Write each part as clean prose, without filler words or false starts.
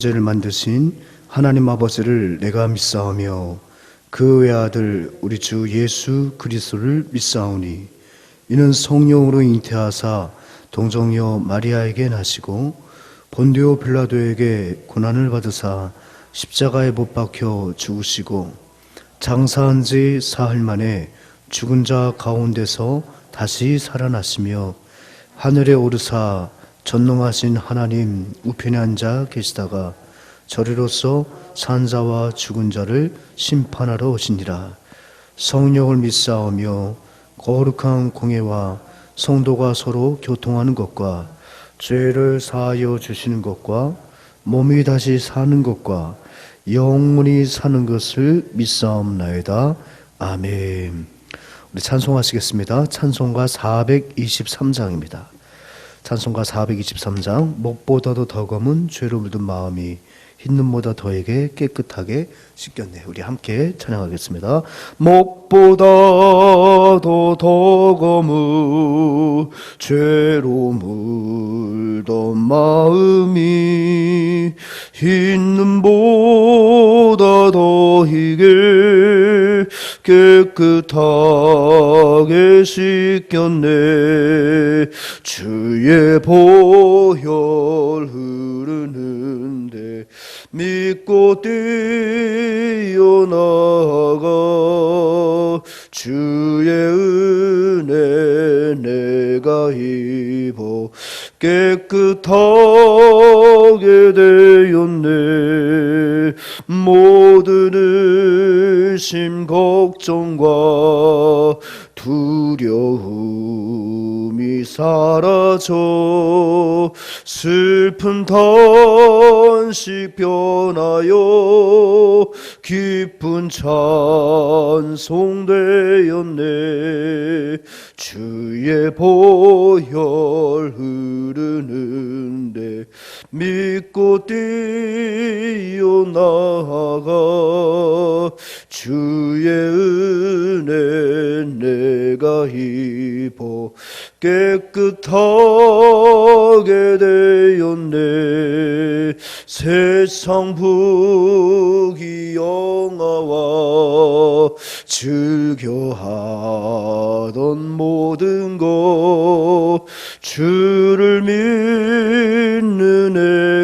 죄를 만드신 하나님 아버지를 내가 믿사오며 그 외아들 우리 주 예수 그리스도를 믿사오니 이는 성령으로 잉태하사 동정녀 마리아에게 나시고 본디오 빌라도에게 고난을 받으사 십자가에 못 박혀 죽으시고 장사한 지 사흘 만에 죽은 자 가운데서 다시 살아나시며 하늘에 오르사 전능하신 하나님 우편에 앉아 계시다가 저리로서 산 자와 죽은 자를 심판하러 오시니라. 성령을 믿사오며 거룩한 공예와 성도가 서로 교통하는 것과 죄를 사하여 주시는 것과 몸이 다시 사는 것과 영원히 사는 것을 믿사옵나이다. 아멘. 우리 찬송하시겠습니다. 찬송가 423장입니다. 찬송가 423장. 목보다도 더 검은 죄로 물든 마음이 흰눈보다 더에게 깨끗하게 씻겼네. 우리 함께 찬양하겠습니다. 목보다도 더 검은 죄로 물던 마음이 흰눈보다 더이게 깨끗하게 씻겼네. 주의 보혈 흐르는데 믿고 뛰어나가 주의 은혜 내가 입어 깨끗하게 되었네. 모든 의심 걱정과 두려움이 사라져 슬픈 탄식 변하여 기쁜 찬송 되었네. 주의 보혈 흐르는데 믿고 뛰어나가 주의 은혜 내가 입어 깨끗하게 되었네. 세상 부귀영화와 즐겨하던 모든 것 주를 믿는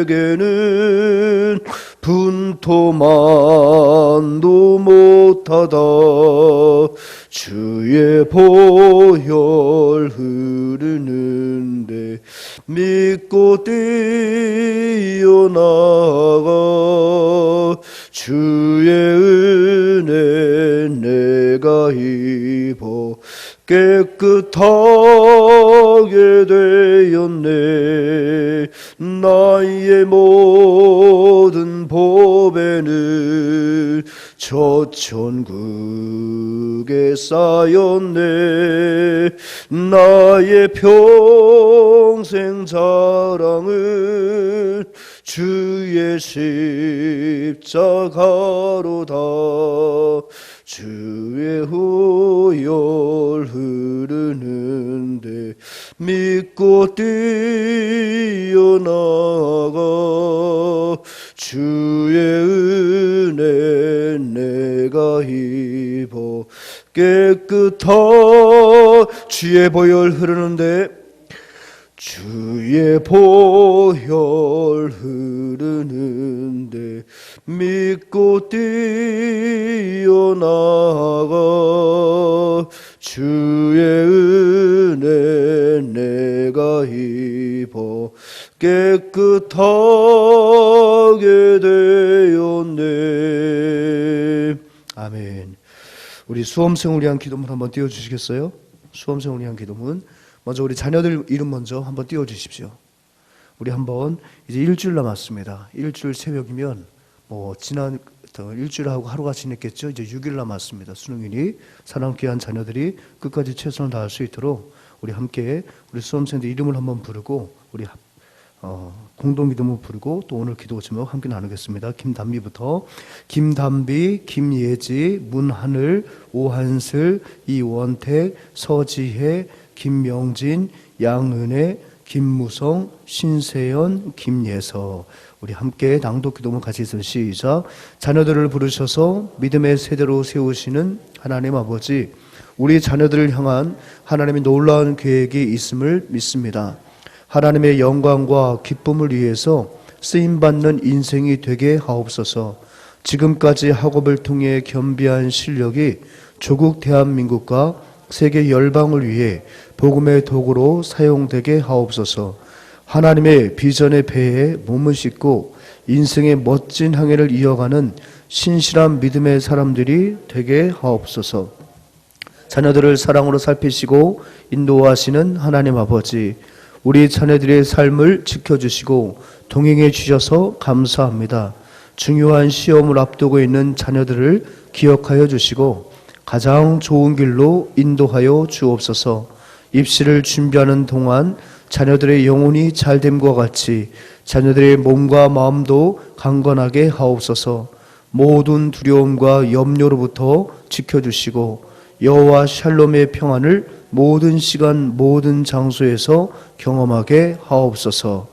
에게는 분토만도 못하다. 주의 보혈 흐르는데 믿고 뛰어나가 주의 은혜 내가 입어 깨끗하게 되었네. 나의 모든 보배는 저 천국에 쌓였네. 나의 평생 자랑은 주의 십자가로다. 주의 보혈 흐르는데 믿고 뛰어나가 주의 은혜 내가 입어 깨끗한 주의 보혈 흐르는데 주의 보혈 흐르는데 믿고 뛰어나가 주의 은혜 내가 입어 깨끗하게 되었네. 아멘. 우리 수험생을 위한 기도문 한번 띄워주시겠어요? 수험생을 위한 기도문. 먼저 우리 자녀들 이름 먼저 한번 띄워주십시오. 우리 한번 이제 일주일 남았습니다. 일주일 새벽이면 지난 일주일하고 하루가 지냈겠죠. 이제 6일 남았습니다. 수능일이. 사랑 귀한 자녀들이 끝까지 최선을 다할 수 있도록 우리 함께 우리 수험생들 이름을 한번 부르고 우리 공동 기도문 부르고 또 오늘 기도 제목 함께 나누겠습니다. 김단비부터. 김단비, 김예지, 문하늘, 오한슬, 이원택, 서지혜, 김명진, 양은혜, 김무성, 신세연, 김예서. 우리 함께 낭독 기도문 같이 있을 시작. 자녀들을 부르셔서 믿음의 세대로 세우시는 하나님 아버지, 우리 자녀들을 향한 하나님의 놀라운 계획이 있음을 믿습니다. 하나님의 영광과 기쁨을 위해서 쓰임받는 인생이 되게 하옵소서. 지금까지 학업을 통해 겸비한 실력이 조국 대한민국과 세계 열방을 위해 복음의 도구로 사용되게 하옵소서. 하나님의 비전의 배에 몸을 싣고 인생의 멋진 항해를 이어가는 신실한 믿음의 사람들이 되게 하옵소서. 자녀들을 사랑으로 살피시고 인도하시는 하나님 아버지, 우리 자녀들의 삶을 지켜주시고 동행해 주셔서 감사합니다. 중요한 시험을 앞두고 있는 자녀들을 기억하여 주시고 가장 좋은 길로 인도하여 주옵소서. 입시를 준비하는 동안 자녀들의 영혼이 잘됨과 같이 자녀들의 몸과 마음도 강건하게 하옵소서. 모든 두려움과 염려로부터 지켜주시고 여호와 샬롬의 평안을 모든 시간 모든 장소에서 경험하게 하옵소서.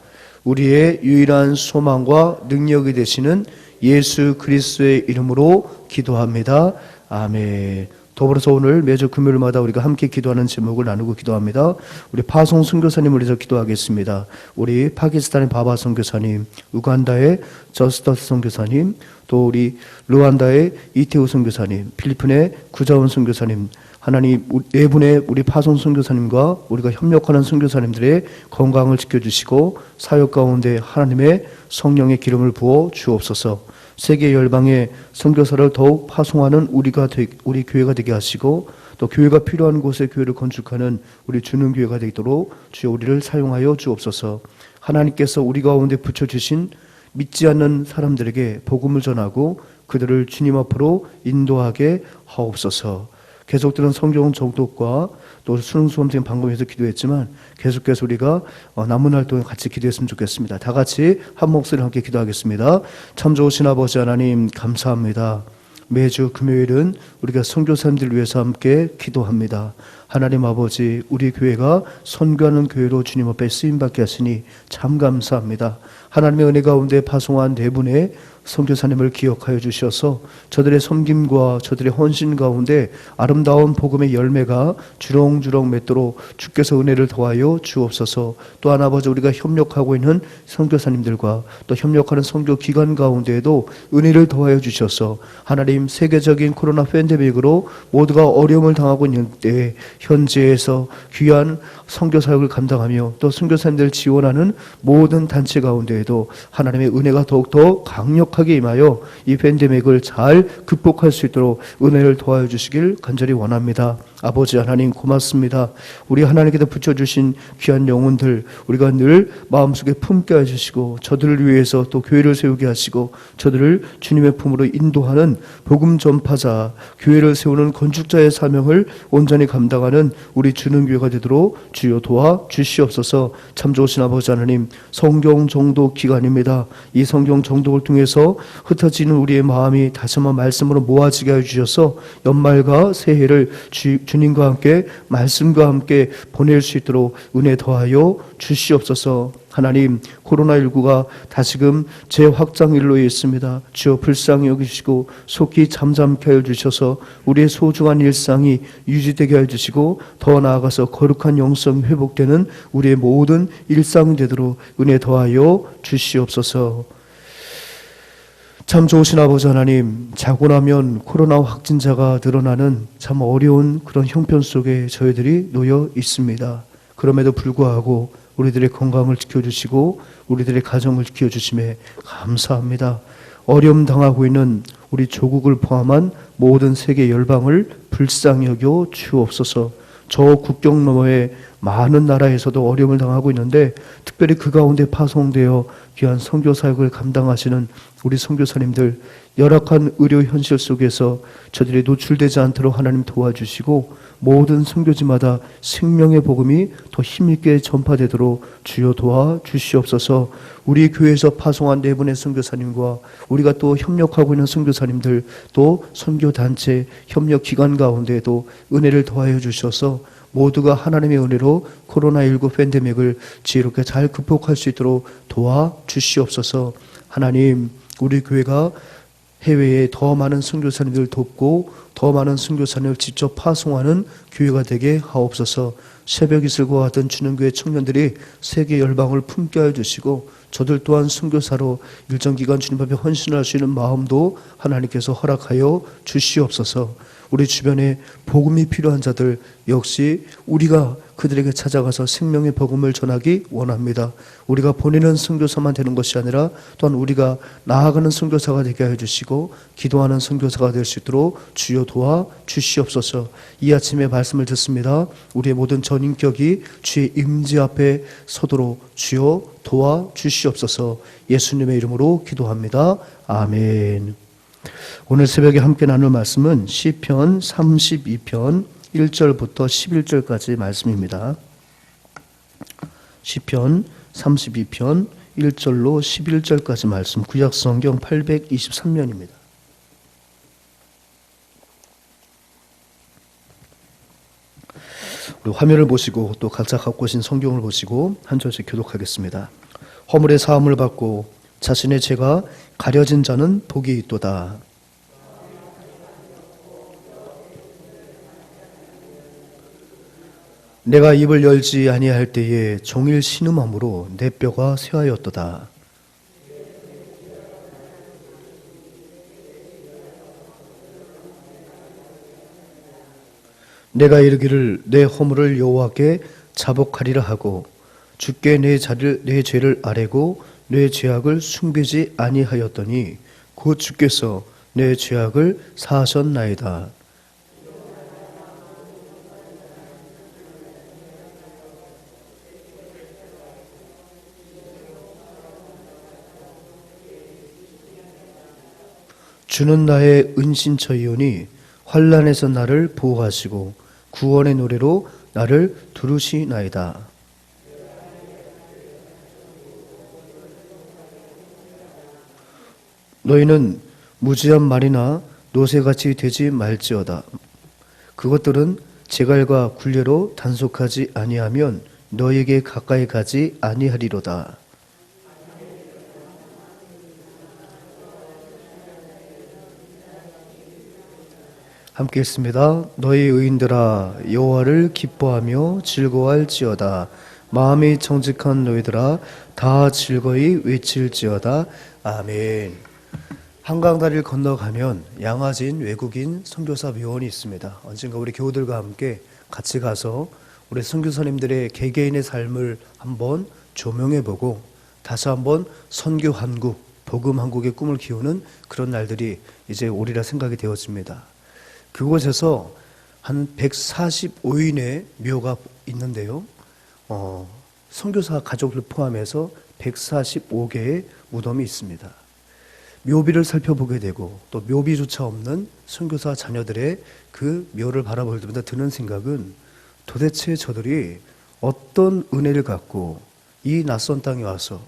우리의 유일한 소망과 능력이 되시는 예수 그리스도의 이름으로 기도합니다. 아멘. 더불어서 오늘 매주 금요일마다 우리가 함께 기도하는 제목을 나누고 기도합니다. 우리 파송 선교사님을 위해서 기도하겠습니다. 우리 파키스탄의 바바 선교사님, 우간다의 저스터스 선교사님, 또 우리 루안다의 이태우 선교사님, 필리핀의 구자원 선교사님, 하나님 네 분의 우리 파송 선교사님과 우리가 협력하는 선교사님들의 건강을 지켜주시고 사역 가운데 하나님의 성령의 기름을 부어 주옵소서. 세계 열방의 선교사를 더욱 파송하는 우리 교회가 되게 하시고 또 교회가 필요한 곳에 교회를 건축하는 우리 주는 교회가 되도록 주여 우리를 사용하여 주옵소서. 하나님께서 우리 가운데 붙여주신 믿지 않는 사람들에게 복음을 전하고 그들을 주님 앞으로 인도하게 하옵소서. 계속되는 성경 정독과 또 수능 수험생 방법에서 기도했지만 계속해서 우리가 남은 활동에 같이 기도했으면 좋겠습니다. 다 같이 한 목소리로 함께 기도하겠습니다. 참 좋으신 아버지 하나님 감사합니다. 매주 금요일은 우리가 선교사님들을 위해서 함께 기도합니다. 하나님 아버지, 우리 교회가 선교하는 교회로 주님 앞에 쓰임받게 하시니 참 감사합니다. 하나님의 은혜 가운데 파송한 네 분의 선교사님을 기억하여 주셔서 저들의 섬김과 저들의 헌신 가운데 아름다운 복음의 열매가 주렁주렁 맺도록 주께서 은혜를 더하여 주옵소서. 또한 아버지, 우리가 협력하고 있는 선교사님들과 또 협력하는 선교 기관 가운데에도 은혜를 더하여 주셔서 하나님, 세계적인 코로나 팬데믹으로 모두가 어려움을 당하고 있는 때에 현지에서 귀한 선교 사역을 감당하며 또 선교사님들 지원하는 모든 단체 가운데에도 하나님의 은혜가 더욱더 강력하게 임하여 이 팬데믹을 잘 극복할 수 있도록 은혜를 도와주시길 주시길 간절히 원합니다. 아버지 하나님 고맙습니다. 우리 하나님께서 붙여주신 귀한 영혼들 우리가 늘 마음속에 품게 해주시고 저들을 위해서 또 교회를 세우게 하시고 저들을 주님의 품으로 인도하는 복음 전파자, 교회를 세우는 건축자의 사명을 온전히 감당하는 우리 주는 교회가 되도록 주여 도와 주시옵소서. 참 좋으신 아버지 하나님, 성경 정독 기간입니다. 이 성경 정독을 통해서 흩어지는 우리의 마음이 다시 한번 말씀으로 모아지게 해주셔서 연말과 새해를 주님과 함께 말씀과 함께 보낼 수 있도록 은혜 더하여 주시옵소서. 하나님, 코로나19가 다시금 재확장 일로에 있습니다. 주여 불쌍히 여기시고 속히 잠잠케 하여 주셔서 우리의 소중한 일상이 유지되게 하여 주시고 더 나아가서 거룩한 영성이 회복되는 우리의 모든 일상이 되도록 은혜 더하여 주시옵소서. 참 좋으신 아버지 하나님, 자고 나면 코로나 확진자가 늘어나는 참 어려운 그런 형편 속에 저희들이 놓여 있습니다. 그럼에도 불구하고 우리들의 건강을 지켜주시고 우리들의 가정을 지켜주심에 감사합니다. 어려움 당하고 있는 우리 조국을 포함한 모든 세계 열방을 불쌍히 여겨 주옵소서. 저 국경 너머의 많은 나라에서도 어려움을 당하고 있는데 특별히 그 가운데 파송되어 귀한 선교 사역을 감당하시는 우리 선교사님들, 열악한 의료 현실 속에서 저들이 노출되지 않도록 하나님 도와주시고 모든 선교지마다 생명의 복음이 더 힘있게 전파되도록 주여 도와주시옵소서. 우리 교회에서 파송한 네 분의 선교사님과 우리가 또 협력하고 있는 선교사님들, 또 선교단체 협력기관 가운데에도 은혜를 더하여 주셔서 모두가 하나님의 은혜로 코로나19 팬데믹을 지혜롭게 잘 극복할 수 있도록 도와주시옵소서. 하나님, 우리 교회가 해외에 더 많은 선교사님들을 돕고 더 많은 선교사님을 직접 파송하는 교회가 되게 하옵소서. 새벽 이슬과 같은 주님교회 청년들이 세계 열방을 품게 하여 주시고 저들 또한 선교사로 일정 기간 주님 앞에 헌신할 수 있는 마음도 하나님께서 허락하여 주시옵소서. 우리 주변에 복음이 필요한 자들 역시 우리가 그들에게 찾아가서 생명의 복음을 전하기 원합니다. 우리가 보내는 선교사만 되는 것이 아니라 또한 우리가 나아가는 선교사가 되게 해주시고 기도하는 선교사가 될 수 있도록 주여 도와주시옵소서. 이 아침에 말씀을 듣습니다. 우리의 모든 전인격이 주의 임재 앞에 서도록 주여 도와주시옵소서. 예수님의 이름으로 기도합니다. 아멘. 오늘 새벽에 함께 나눌 말씀은 시편 32편 1절부터 11절까지 말씀입니다. 시편 32편 1절로 11절까지 말씀, 구약성경 823면입니다. 우리 화면을 보시고 또 각자 갖고 오신 성경을 보시고 한 절씩 교독하겠습니다. 허물의 사함을 받고 자신의 죄가 가려진 자는 복이 있도다. 내가 입을 열지 아니할 때에 종일 신음함으로 내 뼈가 쇠하였도다. 내가 이르기를 내 허물을 여호와께 자복하리라 하고 주께 내 죄를 아뢰고 내 죄악을 숨기지 아니하였더니 곧 주께서 내 죄악을 사하셨나이다. 주는 나의 은신처이오니 환난에서 나를 보호하시고 구원의 노래로 나를 두르시나이다. 너희는 무지한 말이나 노새같이 되지 말지어다. 그것들은 제갈과 굴레로 단속하지 아니하면 너희에게 가까이 가지 아니하리로다. 함께 했습니다. 너희 의인들아 여호와를 기뻐하며 즐거워할지어다. 마음이 정직한 너희들아 다 즐거이 외칠지어다. 아멘. 한강다리를 건너가면 양화진 외국인 선교사 묘원이 있습니다. 언젠가 우리 교우들과 함께 같이 가서 우리 선교사님들의 개개인의 삶을 한번 조명해보고 다시 한번 선교 한국, 복음 한국의 꿈을 키우는 그런 날들이 이제 오리라 생각이 되어집니다. 그곳에서 한 145인의 묘가 있는데요. 선교사 가족을 포함해서 145개의 무덤이 있습니다. 묘비를 살펴보게 되고 또 묘비조차 없는 선교사 자녀들의 그 묘를 바라볼 때마다 드는 생각은 도대체 저들이 어떤 은혜를 갖고 이 낯선 땅에 와서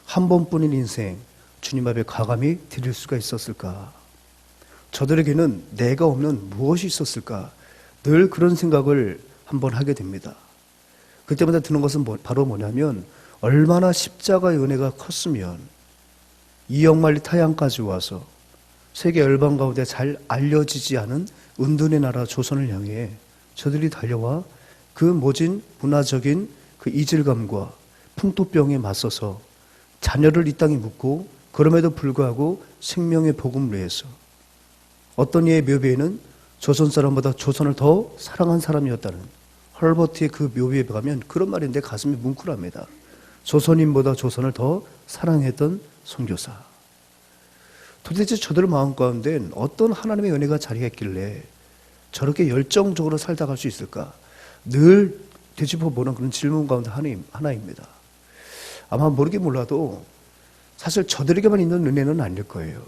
한 번뿐인 인생 주님 앞에 과감히 드릴 수가 있었을까? 저들에게는 내가 없는 무엇이 있었을까? 늘 그런 생각을 한번 하게 됩니다. 그때마다 드는 것은 바로 뭐냐면 얼마나 십자가의 은혜가 컸으면 이역만리 타양까지 와서 세계 열방 가운데 잘 알려지지 않은 은둔의 나라 조선을 향해 저들이 달려와 그 모진 문화적인 그 이질감과 풍토병에 맞서서 자녀를 이 땅에 묻고 그럼에도 불구하고 생명의 복음을 위해서 어떤 이의 묘비에는 조선 사람보다 조선을 더 사랑한 사람이었다는 헐버트의 그 묘비에 가면 그런 말인데 가슴이 뭉클합니다. 조선인보다 조선을 더 사랑했던 선교사. 도대체 저들 마음 가운데는 어떤 하나님의 은혜가 자리했길래 저렇게 열정적으로 살다 갈 수 있을까? 늘 되짚어보는 그런 질문 가운데 하나입니다. 아마 모르긴 몰라도 사실 저들에게만 있는 은혜는 아닐 거예요.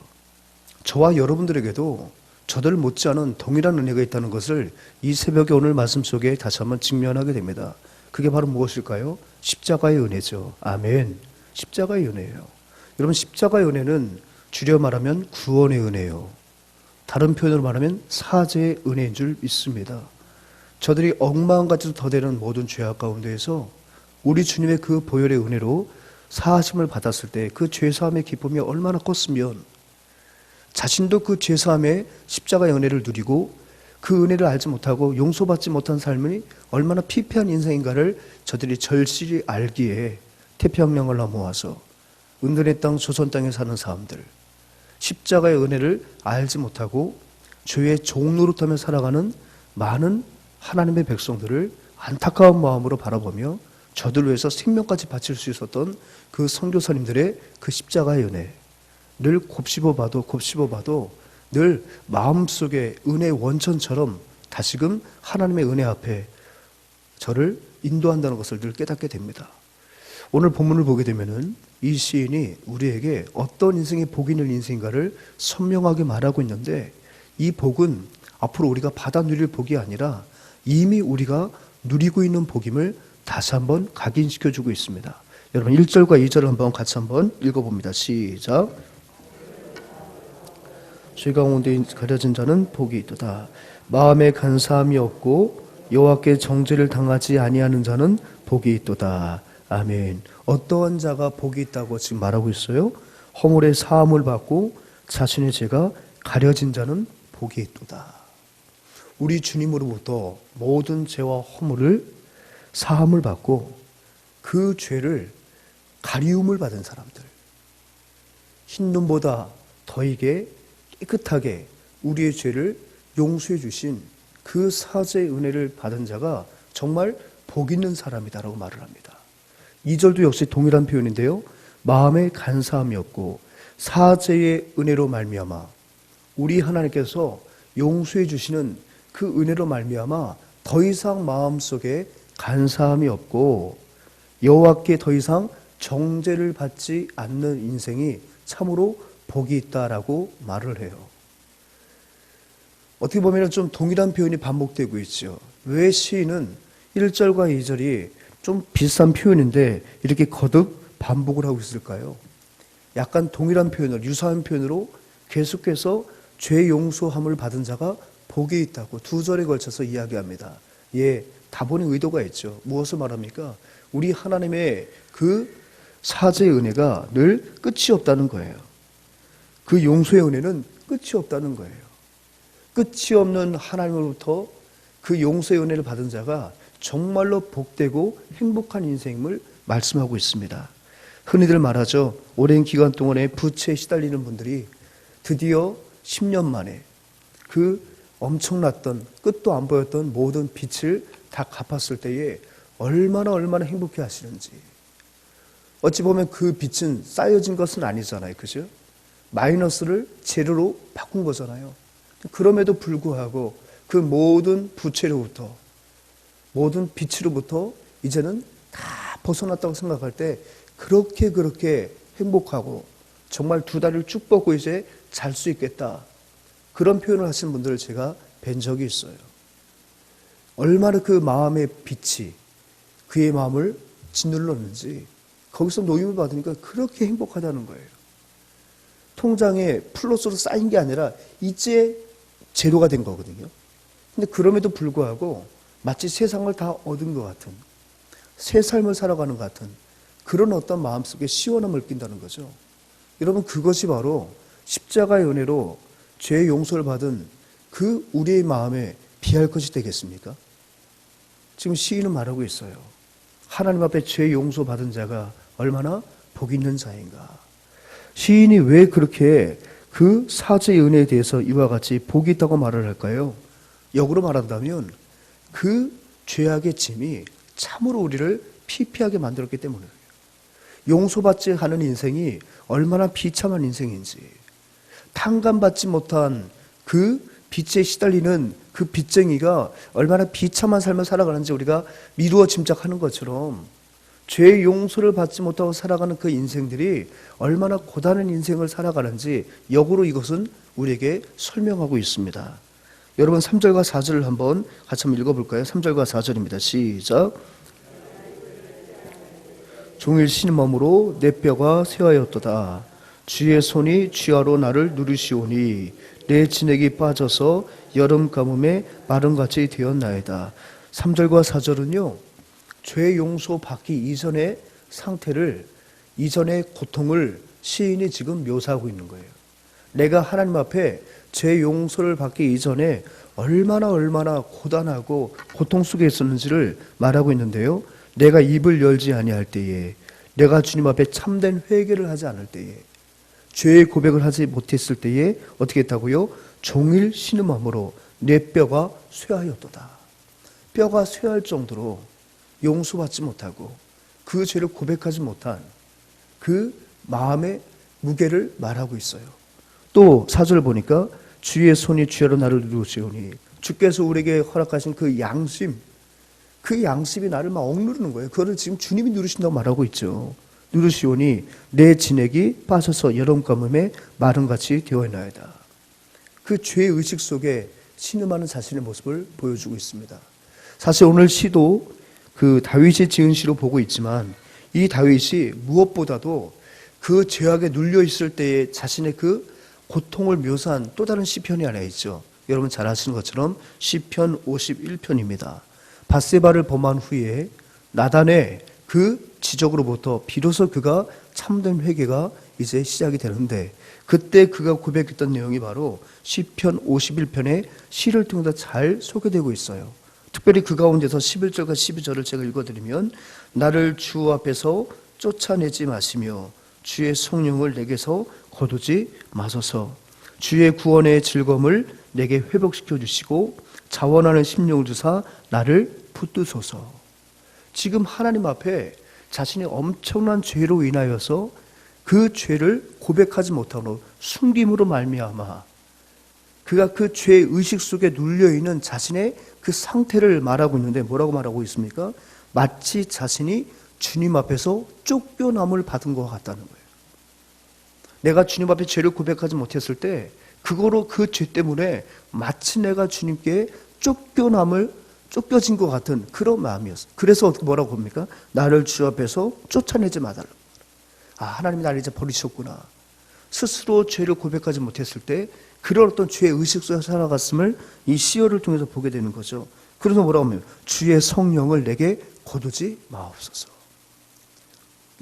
저와 여러분들에게도 저들 못지않은 동일한 은혜가 있다는 것을 이 새벽에 오늘 말씀 속에 다시 한번 직면하게 됩니다. 그게 바로 무엇일까요? 십자가의 은혜죠. 아멘. 십자가의 은혜예요. 여러분, 십자가의 은혜는 줄여 말하면 구원의 은혜요. 다른 표현으로 말하면 사죄의 은혜인 줄 믿습니다. 저들이 억만가지도 더 되는 모든 죄악 가운데에서 우리 주님의 그 보혈의 은혜로 사하심을 받았을 때 그 죄사함의 기쁨이 얼마나 컸으면 자신도 그 죄사함의 십자가의 은혜를 누리고 그 은혜를 알지 못하고 용서받지 못한 삶이 얼마나 피폐한 인생인가를 저들이 절실히 알기에 태평양을 넘어와서 은근의 땅 조선 땅에 사는 사람들, 십자가의 은혜를 알지 못하고 죄의 종노릇하며 살아가는 많은 하나님의 백성들을 안타까운 마음으로 바라보며 저들을 위해서 생명까지 바칠 수 있었던 그 선교사님들의 그 십자가의 은혜, 늘 곱씹어봐도 늘 마음속에 은혜의 원천처럼 다시금 하나님의 은혜 앞에 저를 인도한다는 것을 늘 깨닫게 됩니다. 오늘 본문을 보게 되면은 이 시인이 우리에게 어떤 인생이 복이 있는 인생인가를 선명하게 말하고 있는데, 이 복은 앞으로 우리가 받아 누릴 복이 아니라 이미 우리가 누리고 있는 복임을 다시 한번 각인시켜주고 있습니다. 여러분 1절과 2절을 한번 같이 한번 읽어봅니다. 시작. 죄 가운데 가려진 자는 복이 있도다. 마음에 간사함이 없고 여호와께 정죄를 당하지 아니하는 자는 복이 있도다. 아멘. 어떠한 자가 복이 있다고 지금 말하고 있어요? 허물의 사함을 받고 자신의 죄가 가려진 자는 복이 있도다. 우리 주님으로부터 모든 죄와 허물을 사함을 받고 그 죄를 가리움을 받은 사람들, 흰눈보다 더이게 깨끗하게 우리의 죄를 용서해 주신 그 사죄의 은혜를 받은 자가 정말 복 있는 사람이다라고 말을 합니다. 2절도 역시 동일한 표현인데요. 마음에 간사함이 없고 사죄의 은혜로 말미암아 우리 하나님께서 용서해 주시는 그 은혜로 말미암아 더 이상 마음속에 간사함이 없고 여호와께 더 이상 정죄를 받지 않는 인생이 참으로 복이 있다라고 말을 해요. 어떻게 보면 좀 동일한 표현이 반복되고 있죠. 왜 시인은 1절과 2절이 좀 비슷한 표현인데 이렇게 거듭 반복을 하고 있을까요? 약간 동일한 표현을, 유사한 표현으로 계속해서 죄 용서함을 받은 자가 복이 있다고 두 절에 걸쳐서 이야기합니다. 예, 다분히 의도가 있죠. 무엇을 말합니까? 우리 하나님의 그 사죄의 은혜가 늘 끝이 없다는 거예요. 그 용서의 은혜는 끝이 없다는 거예요. 끝이 없는 하나님으로부터 그 용서의 은혜를 받은 자가 정말로 복되고 행복한 인생임을 말씀하고 있습니다. 흔히들 말하죠. 오랜 기간 동안에 부채에 시달리는 분들이 드디어 10년 만에 그 엄청났던 끝도 안 보였던 모든 빚을 다 갚았을 때에 얼마나 행복해 하시는지. 어찌 보면 그 빚은 쌓여진 것은 아니잖아요. 그죠? 마이너스를 제로로 바꾼 거잖아요. 그럼에도 불구하고 그 모든 부채로부터, 모든 빚으로부터 이제는 다 벗어났다고 생각할 때 그렇게 행복하고 정말 두 다리를 쭉 뻗고 이제 잘 수 있겠다. 그런 표현을 하시는 분들을 제가 뵌 적이 있어요. 얼마나 그 마음의 빛이 그의 마음을 짓눌렀는지 거기서 노임을 받으니까 그렇게 행복하다는 거예요. 통장에 플러스로 쌓인 게 아니라 이제 제로가 된 거거든요. 근데 그럼에도 불구하고 마치 세상을 다 얻은 것 같은, 새 삶을 살아가는 것 같은 그런 어떤 마음속에 시원함을 낀다는 거죠. 여러분, 그것이 바로 십자가의 은혜로 죄의 용서를 받은 그 우리의 마음에 비할 것이 되겠습니까? 지금 시인은 말하고 있어요. 하나님 앞에 죄 용서 받은 자가 얼마나 복 있는 자인가. 시인이 왜 그렇게 그 사죄의 은혜에 대해서 이와 같이 복이 있다고 말을 할까요? 역으로 말한다면 그 죄악의 짐이 참으로 우리를 피폐하게 만들었기 때문이에요. 용서받지 않은 인생이 얼마나 비참한 인생인지, 탕감받지 못한 그 빚에 시달리는 그 빚쟁이가 얼마나 비참한 삶을 살아가는지 우리가 미루어 짐작하는 것처럼 죄의 용서를 받지 못하고 살아가는 그 인생들이 얼마나 고단한 인생을 살아가는지 역으로 이것은 우리에게 설명하고 있습니다. 여러분 3절과 4절을 한번 같이 한번 읽어볼까요? 3절과 4절입니다. 시작. 종일 쉬는 몸으로 내 뼈가 쇠하였도다. 주의 손이 쥐하로 나를 누르시오니 내 진액이 빠져서 여름 가뭄에 마름같이 되었나이다. 3절과 4절은요. 죄 용서 받기 이전의 상태를, 이전의 고통을 시인이 지금 묘사하고 있는 거예요. 내가 하나님 앞에 죄 용서를 받기 이전에 얼마나 고단하고 고통 속에 있었는지를 말하고 있는데요. 내가 입을 열지 아니할 때에, 내가 주님 앞에 참된 회개를 하지 않을 때에, 죄의 고백을 하지 못했을 때에 어떻게 했다고요? 종일 신음함으로 내 뼈가 쇠하였도다. 뼈가 쇠할 정도로 용서받지 못하고 그 죄를 고백하지 못한 그 마음의 무게를 말하고 있어요. 또 4절 보니까 주의 손이 주야로 나를 누르시오니, 주께서 우리에게 허락하신 그 양심, 그 양심이 나를 막 억누르는 거예요. 그거를 지금 주님이 누르신다고 말하고 있죠. 누르시오니 내 진액이 빠져서 여름 가뭄에 마름같이 되어있나이다. 그 죄의식 속에 신음하는 자신의 모습을 보여주고 있습니다. 사실 오늘 시도 그 다윗이 지은 시로 보고 있지만, 이 다윗이 무엇보다도 그 죄악에 눌려 있을 때의 자신의 그 고통을 묘사한 또 다른 시편이 하나 있죠. 여러분 잘 아시는 것처럼 시편 51편입니다. 밧세바를 범한 후에 나단의 그 지적으로부터 비로소 그가 참된 회개가 이제 시작이 되는데, 그때 그가 고백했던 내용이 바로 시편 51편의 시를 통해서 잘 소개되고 있어요. 특별히 그 가운데서 11절과 12절을 제가 읽어드리면, 나를 주 앞에서 쫓아내지 마시며 주의 성령을 내게서 거두지 마소서. 주의 구원의 즐거움을 내게 회복시켜 주시고 자원하는 심령을 주사 나를 붙드소서. 지금 하나님 앞에 자신의 엄청난 죄로 인하여서 그 죄를 고백하지 못하고 숨김으로 말미암아 그가 그 죄의 의식 속에 눌려있는 자신의 그 상태를 말하고 있는데, 뭐라고 말하고 있습니까? 마치 자신이 주님 앞에서 쫓겨남을 받은 것 같다는 거예요. 내가 주님 앞에 죄를 고백하지 못했을 때 그거로 그 죄 때문에 마치 내가 주님께 쫓겨진 것 같은 그런 마음이었어요. 그래서 뭐라고 봅니까? 나를 주 앞에서 쫓아내지 마달라. 아, 하나님이 나를 이제 버리셨구나. 스스로 죄를 고백하지 못했을 때 그런 어떤 죄의 의식 속에 살아갔음을 이 시어를 통해서 보게 되는 거죠. 그래서 뭐라고 하면 주의 성령을 내게 거두지 마옵소서.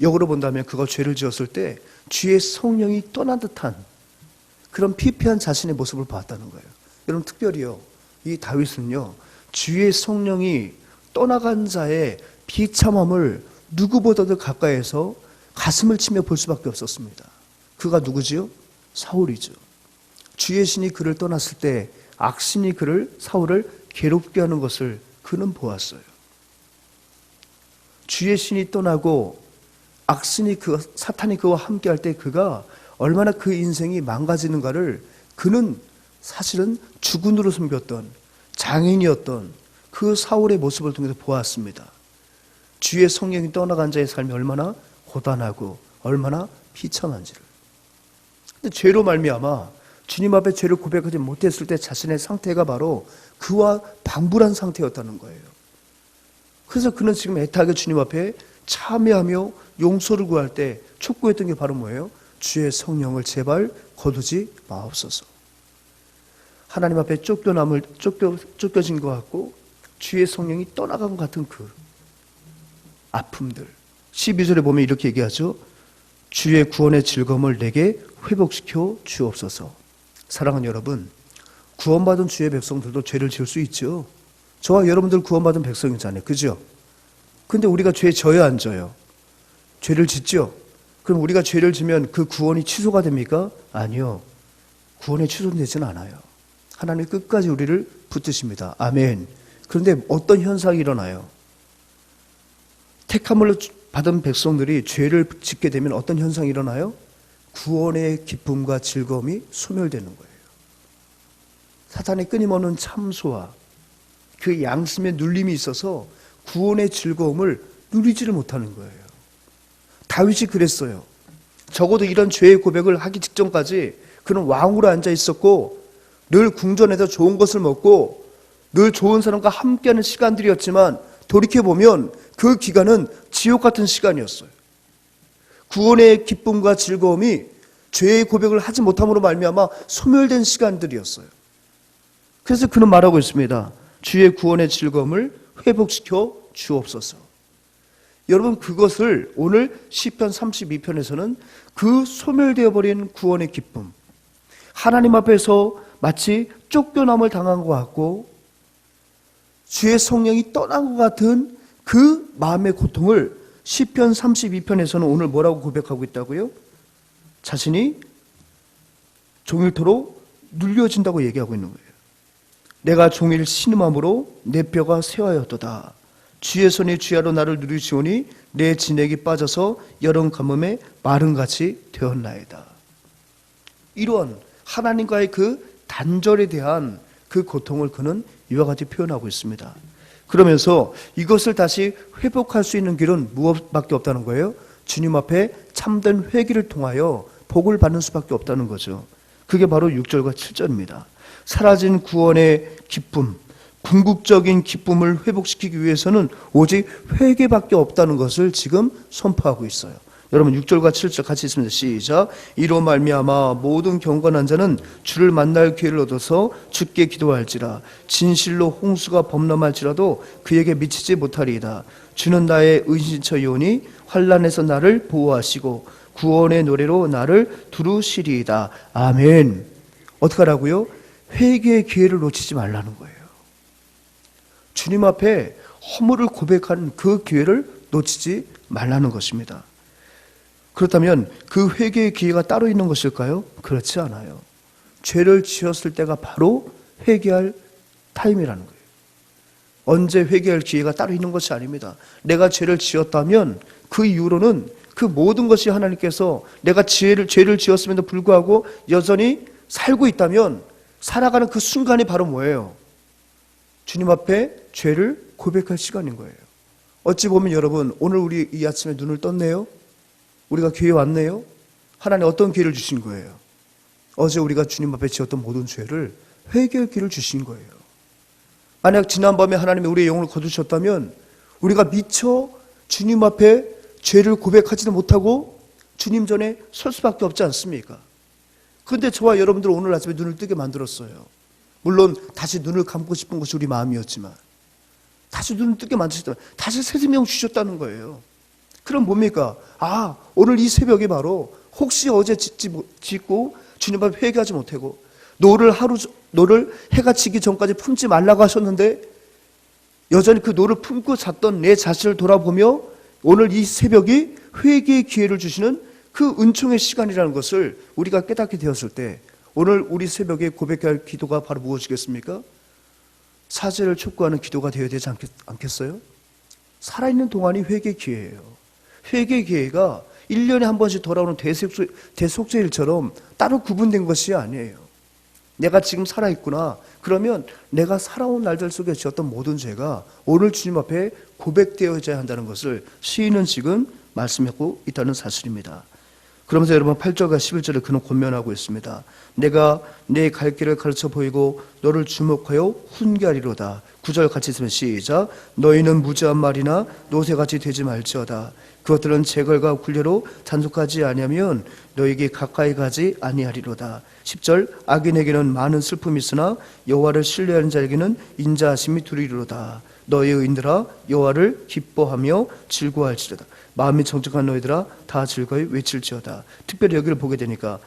역으로 본다면 그가 죄를 지었을 때 주의 성령이 떠난 듯한 그런 피폐한 자신의 모습을 봤다는 거예요. 여러분 특별히요, 이 다윗은요, 주의 성령이 떠나간 자의 비참함을 누구보다도 가까이에서 가슴을 치며 볼 수밖에 없었습니다. 그가 누구지요? 사울이죠. 주의 신이 그를 떠났을 때 악신이 사울을 괴롭게 하는 것을 그는 보았어요. 주의 신이 떠나고 악신이 사탄이 그와 함께할 때 그가 얼마나 그 인생이 망가지는가를 그는 사실은 주군으로 섬겼던 장인이었던 그 사울의 모습을 통해서 보았습니다. 주의 성령이 떠나간 자의 삶이 얼마나 고단하고 얼마나 비참한지를. 근데 죄로 말미암아 주님 앞에 죄를 고백하지 못했을 때 자신의 상태가 바로 그와 방불한 상태였다는 거예요. 그래서 그는 지금 애타게 주님 앞에 참여하며 용서를 구할 때 촉구했던 게 바로 뭐예요? 주의 성령을 제발 거두지 마옵소서. 하나님 앞에 쫓겨진 것 같고 주의 성령이 떠나간 것 같은 그 아픔들. 12절에 보면 이렇게 얘기하죠. 주의 구원의 즐거움을 내게 회복시켜 주옵소서. 사랑하는 여러분, 구원받은 주의 백성들도 죄를 지을 수 있죠. 저와 여러분들 구원받은 백성이잖아요. 그죠? 근데 우리가 죄 져요, 안 져요? 죄를 짓죠? 그럼 우리가 죄를 지면 그 구원이 취소가 됩니까? 아니요. 구원이 취소되지는 않아요. 하나님 끝까지 우리를 붙드십니다. 아멘. 그런데 어떤 현상이 일어나요? 택함을 받은 백성들이 죄를 짓게 되면 어떤 현상이 일어나요? 구원의 기쁨과 즐거움이 소멸되는 거예요. 사탄의 끊임없는 참소와 그 양심의 눌림이 있어서 구원의 즐거움을 누리지를 못하는 거예요. 다윗이 그랬어요. 적어도 이런 죄의 고백을 하기 직전까지 그는 왕으로 앉아 있었고 늘 궁전에서 좋은 것을 먹고 늘 좋은 사람과 함께하는 시간들이었지만 돌이켜보면 그 기간은 지옥 같은 시간이었어요. 구원의 기쁨과 즐거움이 죄의 고백을 하지 못함으로 말미암아 소멸된 시간들이었어요. 그래서 그는 말하고 있습니다. 주의 구원의 즐거움을 회복시켜 주옵소서. 여러분, 그것을 오늘 시편 32편에서는 그 소멸되어 버린 구원의 기쁨, 하나님 앞에서 마치 쫓겨남을 당한 것 같고 주의 성령이 떠난 것 같은 그 마음의 고통을 시편 32편에서는 오늘 뭐라고 고백하고 있다고요? 자신이 종일토록 눌려진다고 얘기하고 있는 거예요. 내가 종일 신음함으로 내 뼈가 쇠하였도다. 주의 손이 주야로 나를 누리시오니 내 진액이 빠져서 여름 가뭄에 마른같이 되었나이다. 이러한 하나님과의 그 단절에 대한 그 고통을 그는 이와 같이 표현하고 있습니다. 그러면서 이것을 다시 회복할 수 있는 길은 무엇밖에 없다는 거예요? 주님 앞에 참된 회개를 통하여 복을 받는 수밖에 없다는 거죠. 그게 바로 6절과 7절입니다. 사라진 구원의 기쁨, 궁극적인 기쁨을 회복시키기 위해서는 오직 회개밖에 없다는 것을 지금 선포하고 있어요. 여러분 6절과 7절 같이 있습니다. 시작. 이로 말미암아 모든 경건한 자는 주를 만날 기회를 얻어서 주께 기도할지라. 진실로 홍수가 범람할지라도 그에게 미치지 못하리이다. 주는 나의 은신처이오니 환난에서 나를 보호하시고 구원의 노래로 나를 두루시리이다. 아멘. 어떻게 하라고요? 회개의 기회를 놓치지 말라는 거예요. 주님 앞에 허물을 고백하는 그 기회를 놓치지 말라는 것입니다. 그렇다면 그 회개의 기회가 따로 있는 것일까요? 그렇지 않아요. 죄를 지었을 때가 바로 회개할 타임이라는 거예요. 언제 회개할 기회가 따로 있는 것이 아닙니다. 내가 죄를 지었다면 그 이후로는 그 모든 것이 하나님께서 내가 죄를 지었음에도 불구하고 여전히 살고 있다면 살아가는 그 순간이 바로 뭐예요? 주님 앞에 죄를 고백할 시간인 거예요. 어찌 보면 여러분, 오늘 우리 이 아침에 눈을 떴네요. 우리가 교회에 왔네요. 하나님 어떤 기회를 주신 거예요? 어제 우리가 주님 앞에 지었던 모든 죄를 회개할 기회를 주신 거예요. 만약 지난밤에 하나님이 우리의 영혼을 거두셨다면 우리가 미처 주님 앞에 죄를 고백하지도 못하고 주님 전에 설 수밖에 없지 않습니까? 그런데 저와 여러분들 오늘 아침에 눈을 뜨게 만들었어요. 물론 다시 눈을 감고 싶은 것이 우리 마음이었지만 다시 눈을 뜨게 만드셨다. 다시 새 생명 주셨다는 거예요. 그럼 뭡니까? 아, 오늘 이 새벽에 바로 혹시 어제 짓고 주님 앞에 회개하지 못하고 노를 해가 지기 전까지 품지 말라고 하셨는데 여전히 그 노를 품고 잤던 내 자신을 돌아보며 오늘 이 새벽이 회개의 기회를 주시는 그 은총의 시간이라는 것을 우리가 깨닫게 되었을 때 오늘 우리 새벽에 고백할 기도가 바로 무엇이겠습니까? 사죄를 촉구하는 기도가 되어야 되지 않겠어요? 살아있는 동안이 회개의 기회예요. 회개의 기회가 1년에 한 번씩 돌아오는 대속죄일처럼 따로 구분된 것이 아니에요. 내가 지금 살아있구나. 그러면 내가 살아온 날들 속에 지었던 모든 죄가 오늘 주님 앞에 고백되어져야 한다는 것을 시인은 지금 말씀하고 있다는 사실입니다. 그러면서 여러분 8절과 11절에 그는 권면하고 있습니다. 내가 내 갈 길을 가르쳐 보이고 너를 주목하여 훈계하리로다. 9절 같이 있으면 시작. 너희는 무지한 말이나 노새같이 되지 말지어다. 그것들은 재걸과 굴레로 단속하지 아니하면 너에게 가까이 가지 아니하리로다. 10절 악인에게는 많은 슬픔이 있으나 여호와를 신뢰하는 자에게는 인자하심이 두리로다. 너희 의인들아 여호와를 기뻐하며 즐거워할지로다. 마음이 정직한 너희들아 다 즐거이 외칠지어다. 특별히 여기를 보게 되니까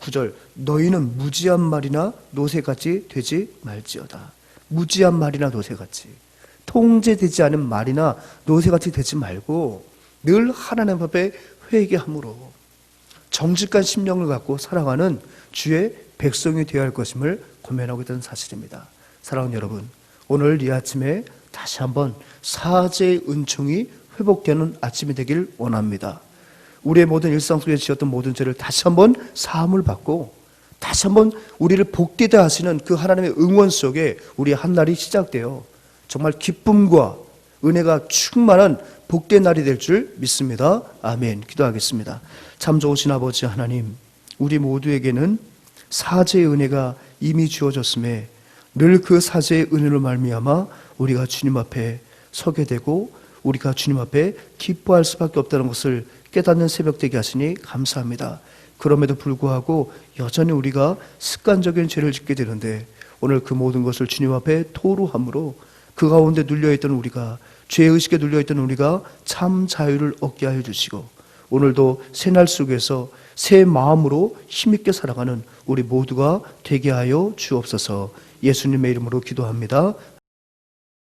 9절 너희는 무지한 말이나 노새같이 되지 말지어다. 무지한 말이나 노새같이 통제되지 않은 말이나 노새같이 되지 말고 늘 하나님 앞에 회개함으로 정직한 심령을 갖고 살아가는 주의 백성이 되어야 할 것임을 고면하고 있다는 사실입니다. 사랑하는 여러분, 오늘 이 아침에 다시 한번 사죄의 은총이 회복되는 아침이 되길 원합니다. 우리의 모든 일상 속에 지었던 모든 죄를 다시 한번 사함을 받고 다시 한번 우리를 복되게 하시는 그 하나님의 응원 속에 우리의 한 날이 시작되어 정말 기쁨과 은혜가 충만한 복된 날이 될 줄 믿습니다. 아멘. 기도하겠습니다. 참 좋으신 아버지 하나님, 우리 모두에게는 사죄의 은혜가 이미 주어졌음에 늘 그 사죄의 은혜로 말미암아 우리가 주님 앞에 서게 되고 우리가 주님 앞에 기뻐할 수밖에 없다는 것을 깨닫는 새벽 되게 하시니 감사합니다. 그럼에도 불구하고 여전히 우리가 습관적인 죄를 짓게 되는데 오늘 그 모든 것을 주님 앞에 토로함으로 그 가운데 눌려있던 우리가, 죄의식에 눌려있던 우리가 참 자유를 얻게 하여 주시고, 오늘도 새날 속에서 새 마음으로 힘있게 살아가는 우리 모두가 되게 하여 주옵소서. 예수님의 이름으로 기도합니다.